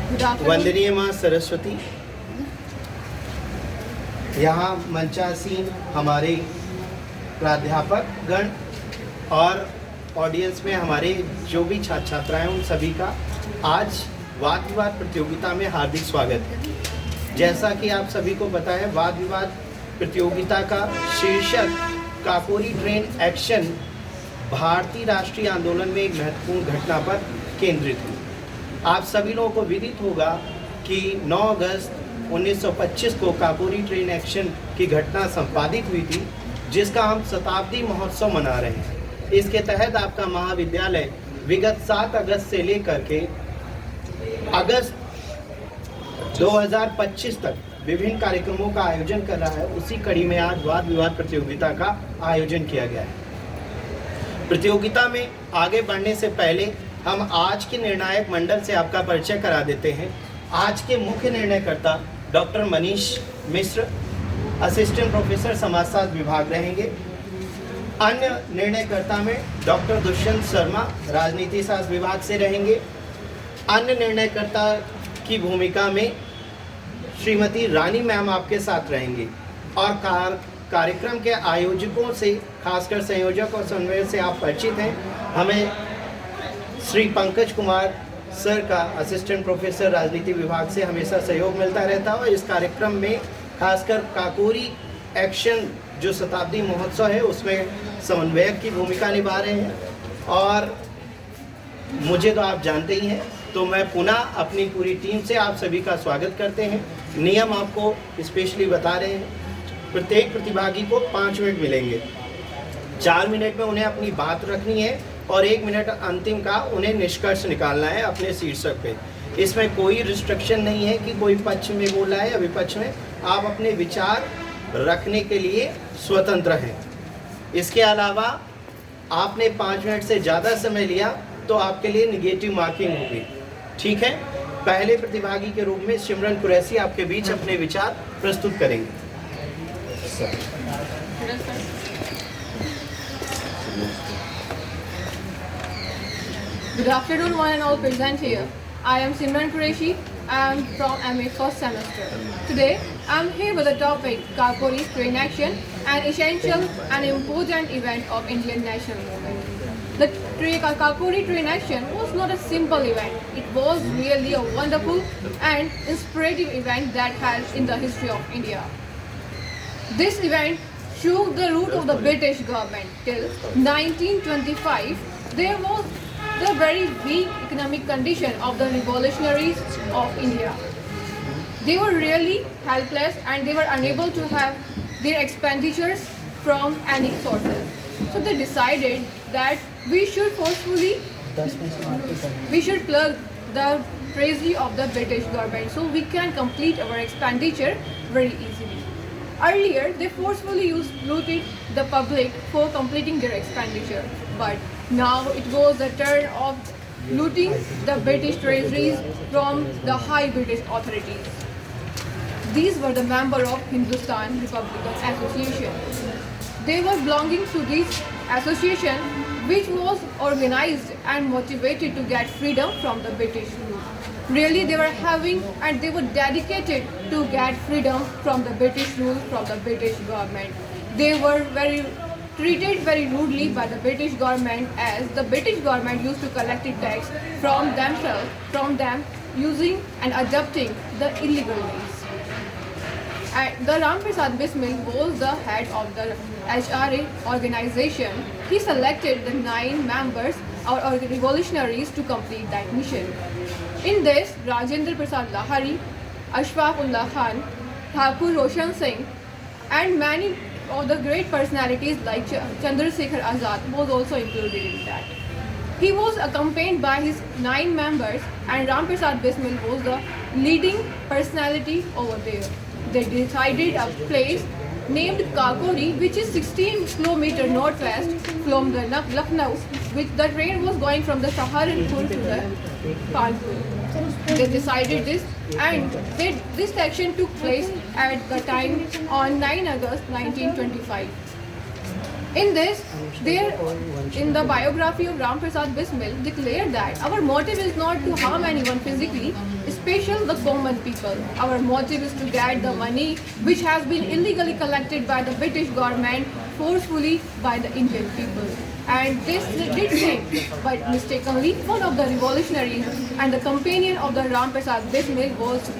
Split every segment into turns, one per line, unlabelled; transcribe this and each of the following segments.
वंदनीय माँ सरस्वती, यहाँ मंचासीन हमारे प्राध्यापक गण और ऑडियंस में हमारे जो भी छात्र छात्राएं उन सभी का आज वाद विवाद प्रतियोगिता में हार्दिक स्वागत है। जैसा कि आप सभी को पता है, वाद विवाद प्रतियोगिता का शीर्षक काकोरी ट्रेन एक्शन भारतीय राष्ट्रीय आंदोलन में एक महत्वपूर्ण घटना पर केंद्रित है। आप सभी लोगों को विदित होगा कि 9 अगस्त 1925 को काकोरी ट्रेन एक्शन की घटना संपादित हुई थी, जिसका हम शताब्दी महोत्सव मना रहे हैं। इसके तहत आपका महाविद्यालय विगत 7 अगस्त से लेकर के अगस्त 2025 तक विभिन्न कार्यक्रमों का आयोजन कर रहा है। उसी कड़ी में आज वाद विवाद प्रतियोगिता का आयोजन किया गया है। प्रतियोगिता में आगे बढ़ने से पहले हम आज के निर्णायक मंडल से आपका परिचय करा देते हैं। आज के मुख्य निर्णयकर्ता डॉक्टर मनीष मिश्र, असिस्टेंट प्रोफेसर समाजशास्त्र विभाग रहेंगे। अन्य निर्णयकर्ता में डॉक्टर दुष्यंत शर्मा राजनीति शास्त्र विभाग से रहेंगे। अन्य निर्णयकर्ता की भूमिका में श्रीमती रानी मैम आपके साथ रहेंगे और कार्यक्रम के आयोजकों से, खासकर संयोजक और समन्वयक से आप परिचित हैं। हमें श्री पंकज कुमार सर का असिस्टेंट प्रोफेसर राजनीति विभाग से हमेशा सहयोग मिलता रहता है और इस कार्यक्रम में खासकर काकोरी एक्शन जो शताब्दी महोत्सव है उसमें समन्वयक की भूमिका निभा रहे हैं। और मुझे तो आप जानते ही हैं, तो मैं पुनः अपनी पूरी टीम से आप सभी का स्वागत करते हैं। नियम आपको स्पेशली बता रहे हैं। प्रत्येक प्रतिभागी को 5 मिनट मिलेंगे। 4 मिनट में उन्हें अपनी बात रखनी है और 1 मिनट अंतिम का उन्हें निष्कर्ष निकालना है अपने शीर्षक पे। इसमें कोई रिस्ट्रिक्शन नहीं है कि कोई पक्ष में बोल रहा है या विपक्ष में। आप अपने विचार रखने के लिए स्वतंत्र हैं। इसके अलावा आपने 5 मिनट से ज़्यादा समय लिया तो आपके लिए निगेटिव मार्किंग होगी। ठीक है। पहले प्रतिभागी के रूप में सिमरन कुरैशी आपके बीच अपने विचार प्रस्तुत करेंगे।
Good afternoon, one and all present here. I am Simran Qureshi. I am from MA first semester. Today, I am here with the topic Kakori Train Action, an essential and important event of Indian national movement. The Kakori Train Action was not a simple event. It was really a wonderful and inspirative event that has in the history of India. This event shook the root of the British government till 1925. There was the very weak economic condition of the revolutionaries of India. They were really helpless and they were unable to have their expenditures from any sources. So they decided that we should plug the treasury of the British government so we can complete our expenditure very easily. Earlier, they forcefully looted the public for completing their expenditure, but now it was the turn of looting the British treasuries from the high British authorities. These were the members of Hindustan Republican Association. They were belonging to this association which was organized and motivated to get freedom from the British rule. Really, they were having and they were dedicated to get freedom from the British rule, from the British government. They were treated very rudely by the British government, as the British government used to collect tax from them using and adopting the illegal ways. The Ram Prasad Bismil was the head of the HRA organization. He selected the 9 members or revolutionaries to complete that mission. In this, Rajendra Prasad Lahari, Ashfaq Ullah Khan, Thakur Roshan Singh, and many of the great personalities like Chandrasekhar Azad was also included in that. He was accompanied by his 9 members, and Ram Prasad Bismil was the leading personality over there. They decided a place named Kakori, which is 16 km northwest from the Lucknow, which the train was going from the Saharanpur to the Kanpur. They decided this, and this action took place at the time on 9 August 1925. In this, in the biography of Ram Prasad Bismil, declared that our motive is not to harm anyone physically, especially the common people. Our motive is to get the money which has been illegally collected by the British government forcefully by the Indian people. And this did say, but mistakenly, one of the revolutionaries and the companion of the Ram Prasad Bismil was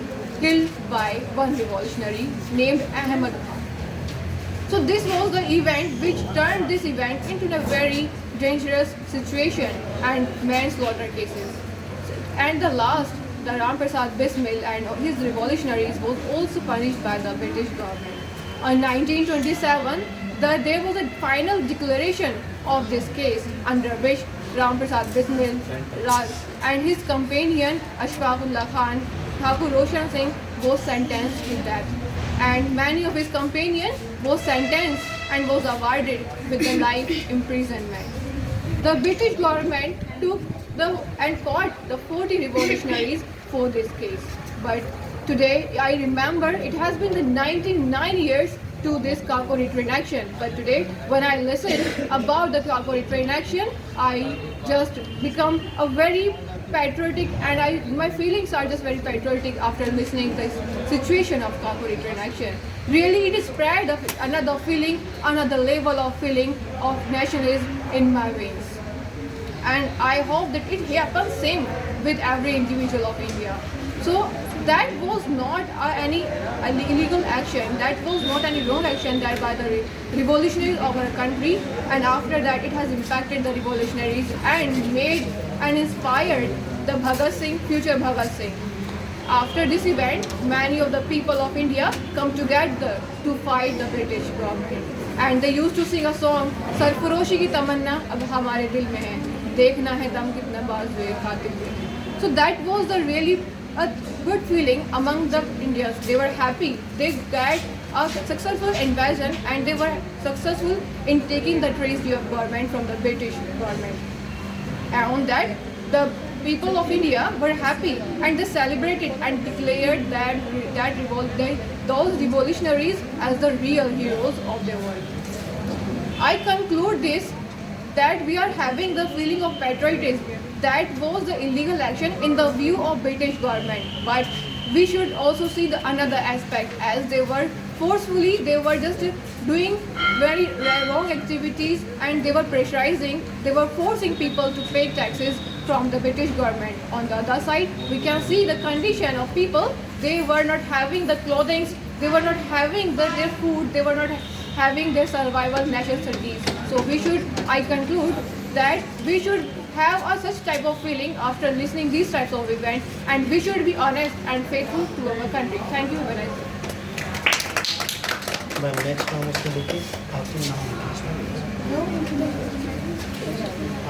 killed by one revolutionary named Ahmad Khan. So this was the event which turned this event into a very dangerous situation and manslaughter cases. And the last, the Ram Prasad Bismil and his revolutionaries was also punished by the British government. On 1927, there was a final declaration of this case under which Ram Prasad Bismil and his companion Ashfaqullah Khan, Thakur Roshan Singh was sentenced to death. And many of his companions was sentenced and was awarded with the life imprisonment. The British government took and caught the 40 revolutionaries for this case. But today, I remember it has been the 99 years to this Kakori train action. But today, when I listen about the Kakori train action, I just become a very patriotic, and my feelings are just very patriotic after listening this situation of Kakori train action. Really, it is spread of another feeling, another level of feeling of nationalism in my veins. And I hope that it happens same with every individual of India. So that was not any illegal action, that was not any wrong action that by the revolutionaries of our country, and after that it has impacted the revolutionaries and made and inspired the Bhagat Singh, future Bhagat Singh. After this event, many of the people of India come together to fight the British government. And they used to sing a song, Sarfaroshi ki tamanna ab hamare dil mein hai, dekhna hai dam kitna baaz-e qatil mein. So that was the really a good feeling among the Indians. They were happy. They got a successful invasion and they were successful in taking the treasury of government from the British government. And on that, the people of India were happy and they celebrated and declared those revolutionaries as the real heroes of their world. I conclude this that we are having the feeling of patriotism. That was the illegal action in the view of British government. But we should also see the another aspect, as they were forcefully, they were just doing very wrong activities and they were pressurizing, they were forcing people to pay taxes from the British government. On the other side, we can see the condition of people. They were not having the clothing, they were not having their food, they were not having their survival necessities. So I conclude that we should have such type of feeling after listening these types of events, and we should be honest and faithful to our country. Thank you very much.
Ma'am, next नाम उसको देखिए, आपके नाम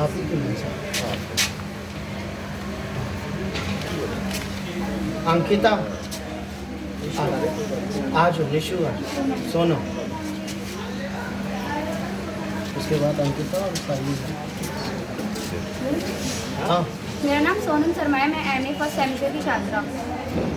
आप ही क्यों नहीं sir? Ankita, आज निशु, सोनो, उसके बाद अंकिता और साइली। हाँ,
मेरा नाम सोनम शर्मा है। मैं MA फर्स्ट सेमेस्टर की छात्रा हूँ।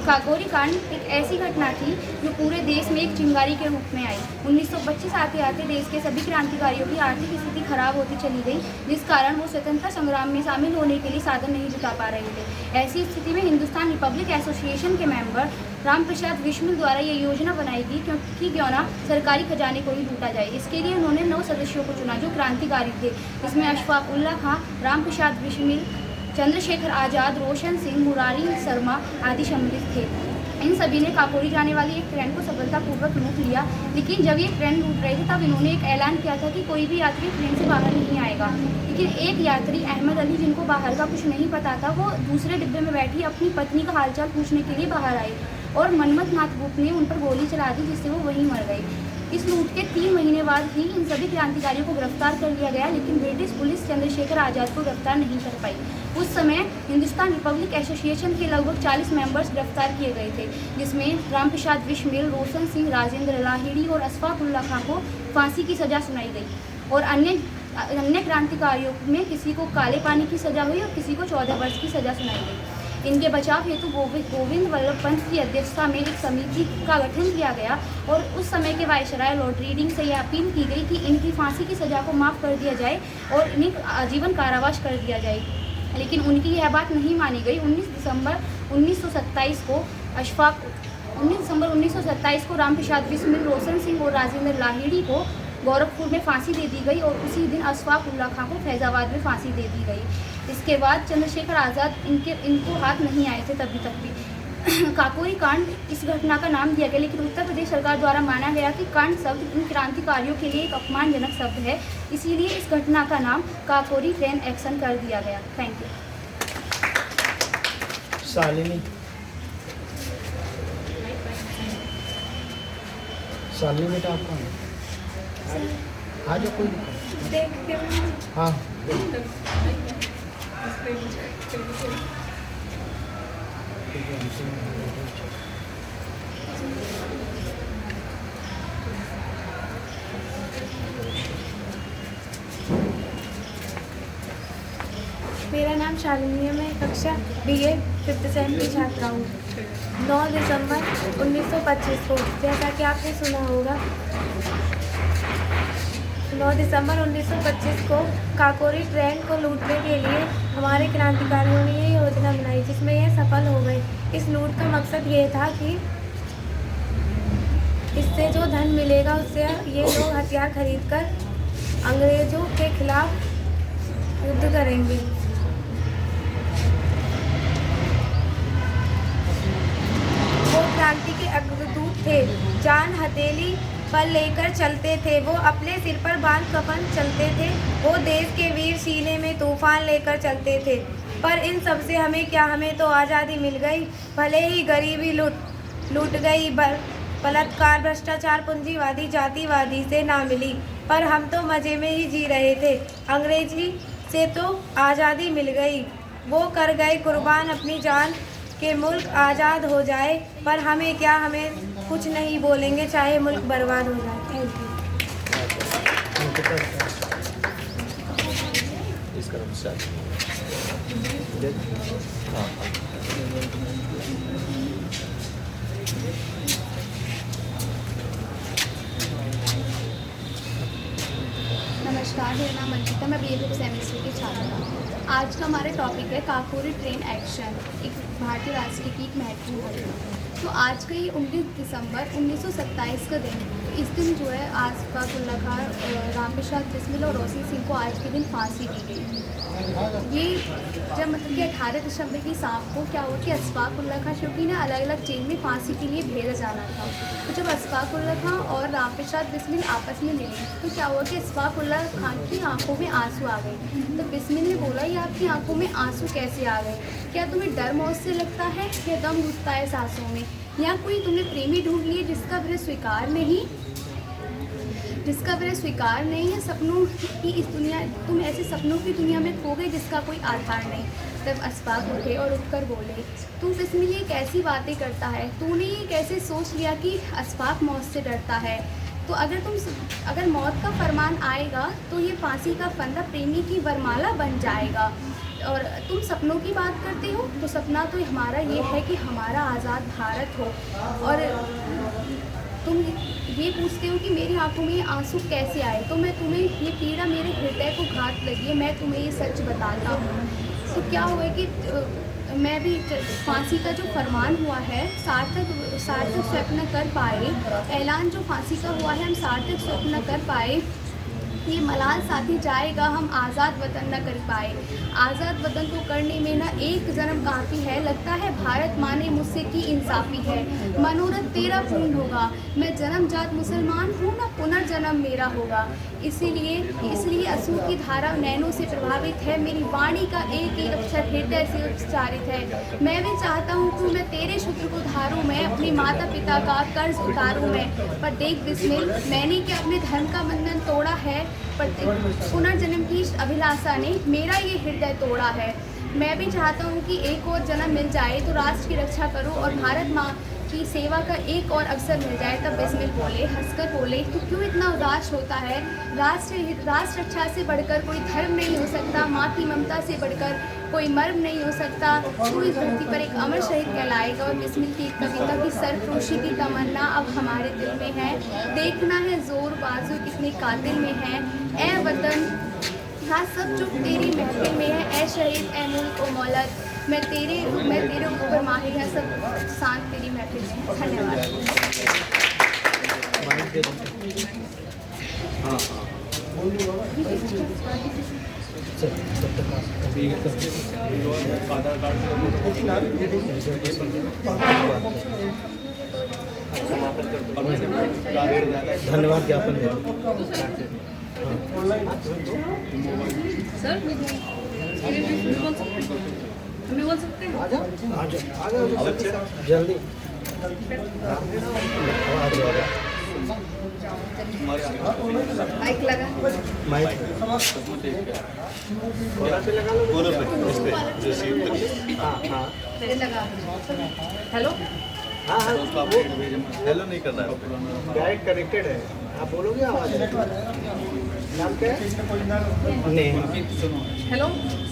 काकोरी कांड एक ऐसी घटना थी जो पूरे देश में एक चिंगारी के रूप में आई। 1925 आते आते देश के सभी क्रांतिकारियों की आर्थिक स्थिति खराब होती चली गई, जिस कारण वो स्वतंत्रता संग्राम में शामिल होने के लिए साधन नहीं जुटा पा रहे थे। ऐसी स्थिति में हिंदुस्तान रिपब्लिक एसोसिएशन के मेंबर राम प्रसाद बिस्मिल द्वारा ये योजना बनाई गई क्योंकि क्यों ना सरकारी खजाने को ही लूटा जाए। इसके लिए उन्होंने 9 सदस्यों को चुना जो क्रांतिकारी थे। इसमें अशफाकुल्लाह खां, राम प्रसाद बिस्मिल, चंद्रशेखर आज़ाद, रोशन सिंह, मुरारी शर्मा आदि सम्मिलित थे। इन सभी ने काकोरी जाने वाली एक ट्रेन को सफलतापूर्वक लूट लिया। लेकिन जब ये ट्रेन लूट रहे थे तब इन्होंने एक ऐलान किया था कि कोई भी यात्री ट्रेन से बाहर नहीं आएगा। लेकिन एक यात्री अहमद अली, जिनको बाहर का कुछ नहीं पता था, वो दूसरे डिब्बे में बैठी अपनी पत्नी का हालचाल पूछने के लिए बाहर आए और मनमथ नाथ गुप्त ने उन पर गोली चला दी, जिससे वो वहीं मर गए। इस लूट के 3 महीने बाद ही इन सभी क्रांतिकारियों को गिरफ्तार कर लिया गया, लेकिन ब्रिटिश पुलिस चंद्रशेखर आज़ाद को गिरफ्तार नहीं कर पाई। उस समय हिंदुस्तान रिपब्लिक एसोसिएशन के लगभग 40 मेंबर्स गिरफ्तार किए गए थे, जिसमें राम प्रसाद बिस्मिल, रोशन सिंह, राजेंद्र लाहिड़ी और अशफाकुल्लाह खां को फांसी की सज़ा सुनाई गई और अन्य क्रांतिकारियों में किसी को काले पानी की सज़ा हुई और किसी को 14 वर्ष की सज़ा सुनाई गई। इनके बचाव हेतु गोविंद वल्लभ पंत की अध्यक्षता में एक समिति का गठन किया गया और उस समय के वायसराय लॉर्ड रीडिंग से यह अपील की गई कि इनकी फांसी की सज़ा को माफ़ कर दिया जाए और इन्हें आजीवन कारावास कर दिया जाए, लेकिन उनकी यह बात नहीं मानी गई। 19 दिसंबर 1927 को रामप्रसाद बिस्मिल, रोशन सिंह और राजेंद्र लाहिड़ी को गोरखपुर में फांसी दे दी गई और उसी दिन अशफाक उल्ला खां को फैज़ाबाद में फांसी दे दी गई। इसके बाद चंद्रशेखर आज़ाद इनको हाथ नहीं आए थे तभी तक भी। काकोरी कांड इस घटना का नाम दिया गया, लेकिन उत्तर प्रदेश सरकार द्वारा माना गया कि कांड शब्द इन क्रांतिकारियों के लिए एक अपमानजनक शब्द है, इसीलिए इस घटना का नाम काकोरी ट्रेन एक्शन कर दिया गया। Thank you.
शालिनी बेटा आपका आज कोई हाँ
मेरा नाम शालिनी है। मैं कक्षा BA 5th सेम की छात्रा हूँ। 9 दिसंबर 1925 को, जैसा कि आपने सुना होगा, 9 दिसंबर 1925 को काकोरी ट्रेन को लूटने के लिए हमारे क्रांतिकारियों ने ये योजना बनाई, जिसमें यह सफल हो गई। इस लूट का मकसद ये था कि इससे जो धन मिलेगा उससे ये लोग हथियार खरीदकर अंग्रेज़ों के खिलाफ युद्ध करेंगे। वो क्रांति के अग्रदूत थे, जान हथेली पर लेकर चलते थे, वो अपने सिर पर बांध कफन चलते थे, वो देश के वीर सीने में तूफान लेकर चलते थे। पर इन सब से हमें क्या, हमें तो आज़ादी मिल गई। भले ही गरीबी लूट गई, बलात्कार, भ्रष्टाचार, पूंजीवादी, जातिवादी से ना मिली, पर हम तो मज़े में ही जी रहे थे। अंग्रेजी से तो आज़ादी मिल गई, वो कर गए कुर्बान अपनी जान कि मुल्क आज़ाद हो जाए, पर हमें क्या, हमें कुछ नहीं बोलेंगे चाहे मुल्क बर्बाद हो जाए। Thank you.
नमस्कार, मेरा नाम अंकिता, मैं BA 5th सेमेस्टर की छात्रा हूँ। आज का हमारा टॉपिक है काकोरी ट्रेन एक्शन, एक भारतीय राष्ट्र की एक महत्वपूर्ण घटना। तो आज का ये 19 दिसंबर 1927 का दिन, इस दिन जो है अशफाक उल्ला खां, रामप्रसाद बिस्मिल और रोशन सिंह को आज के दिन फांसी दी गई। ये जब मतलब कि 18 दिसंबर की शाम को क्या हुआ कि अशफाक उल्ला खां, क्योंकि ना अलग अलग जेल में फांसी के लिए भेजा जाना था, तो जब अशफाक उल्ला खां और रामप्रसाद बिस्मिल आपस में मिले तो क्या हुआ कि अशफाक उल्ला खां की आंखों में आंसू आ गए। तो बिस्मिल ने बोला, ये आपकी आंखों में आंसू कैसे आ गए? क्या तुम्हें डर मौत से लगता है या दम घुटता है सांसों में, या कोई तुमने प्रेमी ढूंढ लिए जिसका फिर स्वीकार नहीं है, सपनों की इस दुनिया, तुम ऐसे सपनों की दुनिया में खो गए जिसका कोई आधार नहीं। तब अशफाक उठे और उठकर बोले, तू बिस्मिल ये कैसी बातें करता है, तूने ये कैसे सोच लिया कि अशफाक मौत से डरता है? तो अगर मौत का फरमान आएगा तो ये फांसी का फंदा प्रेमी की वरमाला बन जाएगा। और तुम सपनों की बात करते हो, तो सपना तो हमारा ये है कि हमारा आज़ाद भारत हो, और तुम ये पूछते हो कि मेरी आंखों में ये आंसू कैसे आए, तो मैं तुम्हें, ये पीड़ा मेरे हृदय को घात लगी है, मैं तुम्हें ये सच बताता हूँ। तो क्या हुआ कि मैं भी फांसी का जो फरमान हुआ है सार्थक स्वप्न कर पाए, ऐलान जो फांसी का हुआ है हम सार्थक स्वप्न कर पाए, ये मलाल साथी जाएगा हम आज़ाद वतन न कर पाए। आज़ाद वतन को करने में न एक जन्म काफ़ी है, लगता है भारत माने मुझसे की इंसाफ़ी है। मनोरथ तेरा पूर्ण होगा, मैं जन्मजात मुसलमान हूँ, न पुनर्जन्म मेरा होगा। इसलिए असूर की धारा नैनों से प्रभावित है, मेरी वाणी का एक एक अक्षर हृदय से उच्चारित है। मैं भी चाहता हूँ कि मैं तेरे शुक्र को धारूँ, मैं अपने माता पिता का कर्ज उतारूँ मैं। पर देख बिस्मिल, मैंने क्या अपने धर्म का बंधन तोड़ा है, पर पुनर्जन्म की अभिलाषा ने मेरा ये हृदय तोड़ा है। मैं भी चाहता हूँ कि एक और जन्म मिल जाए तो राष्ट्र की रक्षा करूँ और भारत माँ कि सेवा का एक और अवसर मिल जाए, तब बिस्मिल बोले, हंसकर बोले। तो क्यों इतना उदास होता है? राष्ट्र रक्षा से बढ़कर कोई धर्म नहीं हो सकता, माँ की ममता से बढ़कर कोई मर्म नहीं हो सकता। तू इस धरती पर एक अमर शहीद कहलाएगा। और बिस्मिल की एक कविता की सरफरोशी की तमन्ना अब हमारे दिल में है। देखना है जोर बाजू कितने कातिल में है। ए वतन, हाँ सब चुप तेरी महफिल में है। ए शहीद, ए मुल्क, ओ मौलत, मैं तेरे ऊपर माहिर है, सब शांत तेरी महफिल में है। धन्यवाद।
धन्यवाद ज्ञापन है।
सर हमें बोल सकते हैं?
आ जाओ जल्दी।
माइक लगा।
माइक
लगा।
हेलो,
हाँ हाँ
हेलो नहीं कर रहा है।
डायरेक्ट कनेक्टेड है। आप बोलोगे आवाज़ नाम क्या है? नहीं
हेलो।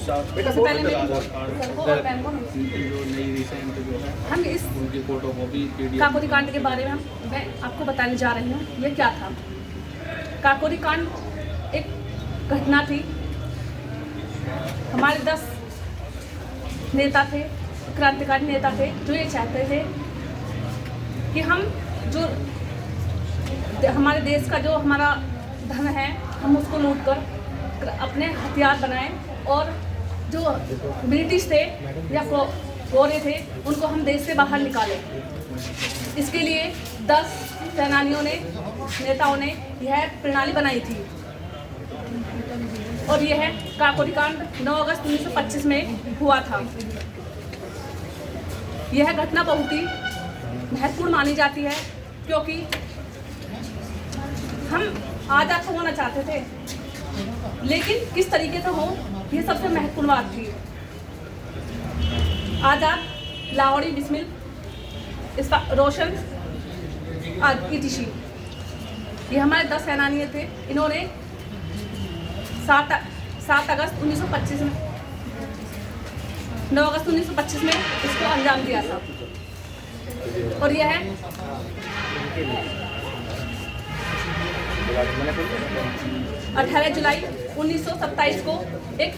बेटा
सबसे पहले
आधार कार्ड
सर को और मैम को
जो नई रिसेंट जो है
हम इस
उनकी फोटो कॉपी
काकोरी कांड के बारे में मैं आपको बताने जा रही हूँ। ये क्या था? काकोरी कांड एक घटना थी। हमारे 10 नेता थे, क्रांतिकारी नेता थे, जो ये चाहते थे कि हम जो हमारे देश का जो हमारा धन है, हम उसको लूट कर अपने हथियार बनाएं और जो ब्रिटिश थे या गोरे थे उनको हम देश से बाहर निकालें। इसके लिए 10 सेनानियों ने, नेताओं ने यह प्रणाली बनाई थी। और यह काकोरी कांड 9 अगस्त 1925 में हुआ था। यह घटना बहुत ही महत्वपूर्ण मानी जाती है क्योंकि हम आज़ाद तो होना चाहते थे, लेकिन किस तरीके से हो, ये सबसे महत्वपूर्ण बात थी। आज़ाद, लाहौरी, बिस्मिल, रोशन, ईटीसी, ये हमारे 10 सेनानी थे। इन्होंने 7 अगस्त 1925 में 9 अगस्त 1925 में इसको अंजाम दिया था। और यह 18 जुलाई 1927 को एक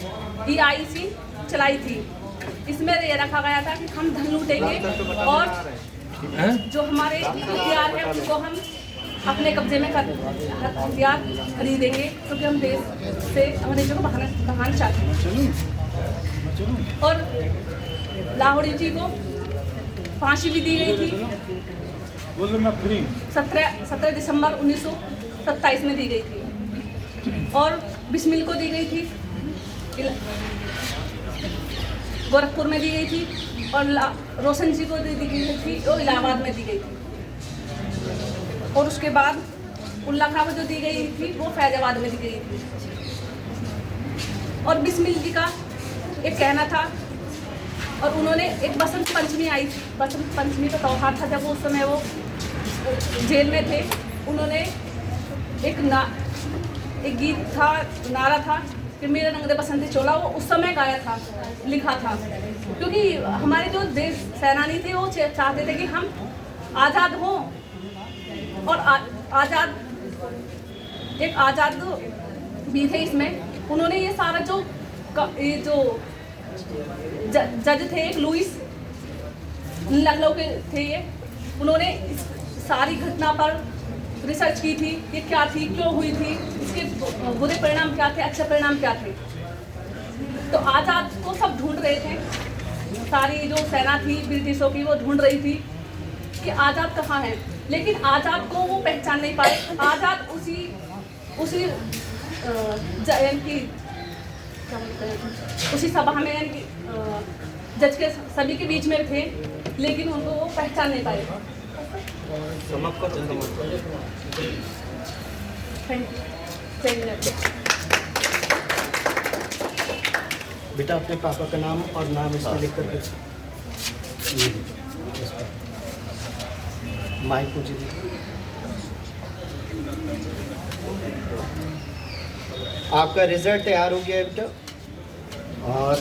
EIC चलाई थी। इसमें ये रखा गया था कि हम धन लूटेंगे और जो हमारे हथियार हैं उनको हम अपने कब्जे में हथियार खरीदेंगे, क्योंकि हम देश से अंग्रेजों को भगाना चाहते हैं। और लाहौरी जी को फांसी भी दी गई थी। 17 दिसंबर 1927 में दी गई थी। और बिस्मिल को दी गई थी, गोरखपुर में दी गई थी। और रोशन जी को दी गई थी, वो इलाहाबाद में दी गई थी। और उसके बाद उल्ला खां को जो दी गई थी वो फैजाबाद में दी गई थी। और बिस्मिल जी का एक कहना था, और उन्होंने एक बसंत पंचमी आई थी, बसंत पंचमी का त्यौहार था जब उस समय वो जेल में थे। उन्होंने एक गीत था, नारा था कि मेरे रंग दे बसंती चोला, वो उस समय गाया था, लिखा था। क्योंकि हमारे जो देश सेनानी थे वो चाहते थे कि हम आज़ाद हों और एक आज़ाद भी थे इसमें। उन्होंने ये सारा जो जज थे, एक लुइस लखनऊ के थे ये, उन्होंने इस सारी घटना पर रिसर्च की थी, ये क्या थी, क्यों हुई थी, इसके बुरे परिणाम क्या थे, अच्छे परिणाम क्या थे। तो आज़ाद को सब ढूंढ रहे थे, सारी जो सेना थी ब्रिटिशों की वो ढूंढ रही थी कि आज़ाद कहाँ है, लेकिन आज़ाद को वो पहचान नहीं पाए। आज़ाद उसी सभा में यानी कि जज के सभी के बीच में थे, लेकिन उनको वो पहचान नहीं पाए।
बेटा अपने पापा का नाम और नाम इसमें लिख कर माइक मुझे दीजिए। आपका रिजल्ट तैयार हो गया है बेटा, और